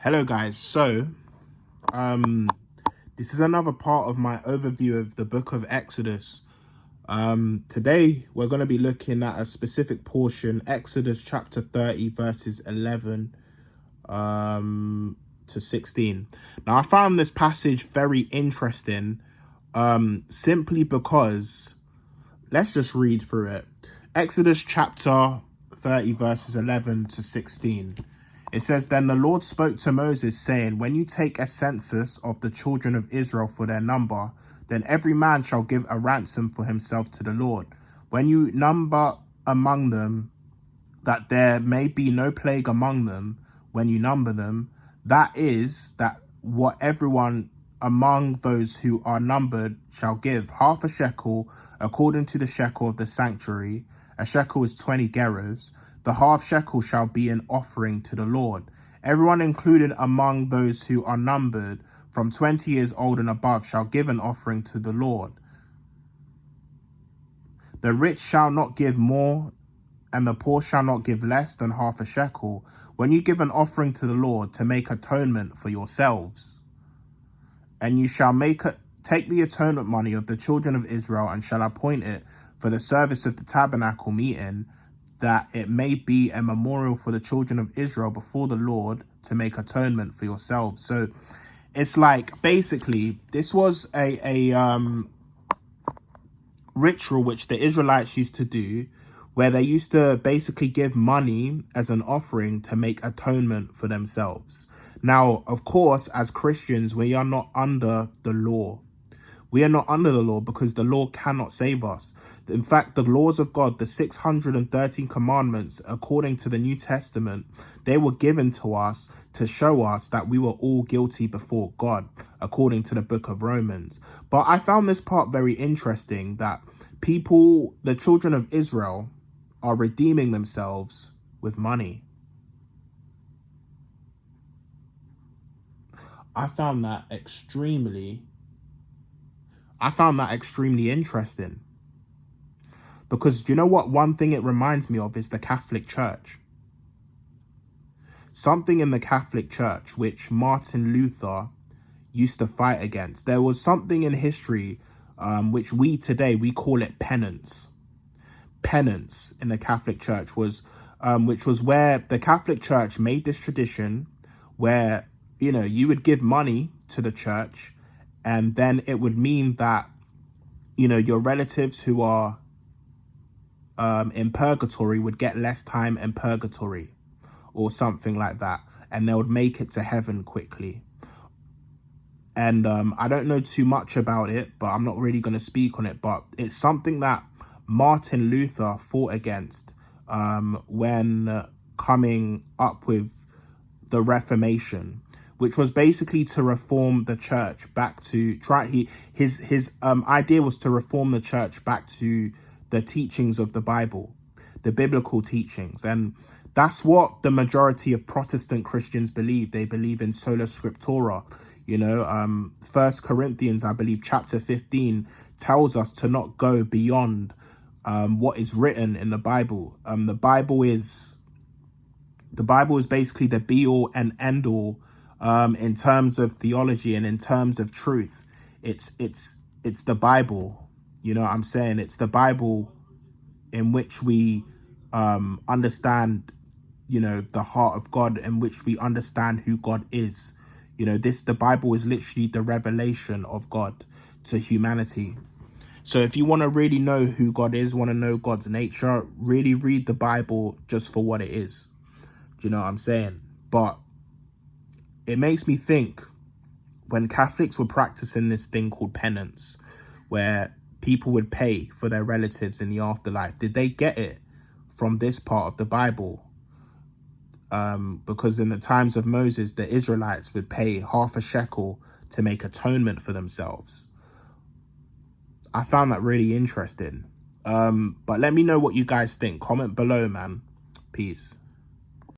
Hello guys, so this is another part of my overview of the book of Exodus. Today we're going to be looking at a specific portion, Exodus chapter 30 verses 11 to 16. Now I found this passage very interesting simply because, let's just read through it. Exodus chapter 30 verses 11 to 16. It says, "Then the Lord spoke to Moses, saying, When you take a census of the children of Israel for their number, then every man shall give a ransom for himself to the Lord. When you number among them, that there may be no plague among them, when you number them, that is, that what everyone among those who are numbered shall give, half a shekel, according to the shekel of the sanctuary. A shekel is 20 gerahs. The half shekel shall be an offering to the Lord. Everyone included among those who are numbered from 20 years old and above shall give an offering to the Lord. The rich shall not give more, and the poor shall not give less than half a shekel, when you give an offering to the Lord to make atonement for yourselves. And you shall take the atonement money of the children of Israel, and shall appoint it for the service of the tabernacle meeting, that it may be a memorial for the children of Israel before the Lord, to make atonement for yourselves." So it's like, basically, this was a ritual which the Israelites used to do, where they used to basically give money as an offering to make atonement for themselves. Now, of course, as Christians, we are not under the law. We are not under the law because the law cannot save us. In fact, the laws of God, the 613 commandments, according to the New Testament, they were given to us to show us that we were all guilty before God, according to the book of Romans. But I found this part very interesting, that people, the children of Israel, are redeeming themselves with money. I found that extremely interesting. Because do you know what? One thing it reminds me of is the Catholic Church. Something in the Catholic Church which Martin Luther used to fight against. There was something in history which we call it penance. Penance in the Catholic Church was, which was where the Catholic Church made this tradition where, you would give money to the church, and then it would mean that, your relatives who are in purgatory would get less time in purgatory or something like that, and they would make it to heaven quickly. And I don't know too much about it, but I'm not really going to speak on it. But it's something that Martin Luther fought against when coming up with the Reformation, which was basically to reform the church back to his idea was to reform the church back to the teachings of the Bible, the biblical teachings. And that's what the majority of Protestant Christians believe. They believe in sola scriptura. 1 Corinthians, I believe, chapter 15 tells us to not go beyond what is written in the Bible. The Bible is basically the be all and end all in terms of theology and in terms of truth. It's the Bible. You know what I'm saying? It's the Bible in which we understand, the heart of God, in which we understand who God is. The Bible is literally the revelation of God to humanity. So if you want to really know who God is, want to know God's nature, really read the Bible just for what it is. Do you know what I'm saying? But it makes me think, when Catholics were practicing this thing called penance, where people would pay for their relatives in the afterlife, did they get it from this part of the Bible? Because in the times of Moses, the Israelites would pay half a shekel to make atonement for themselves. I found that really interesting. But let me know what you guys think. Comment below, man. Peace.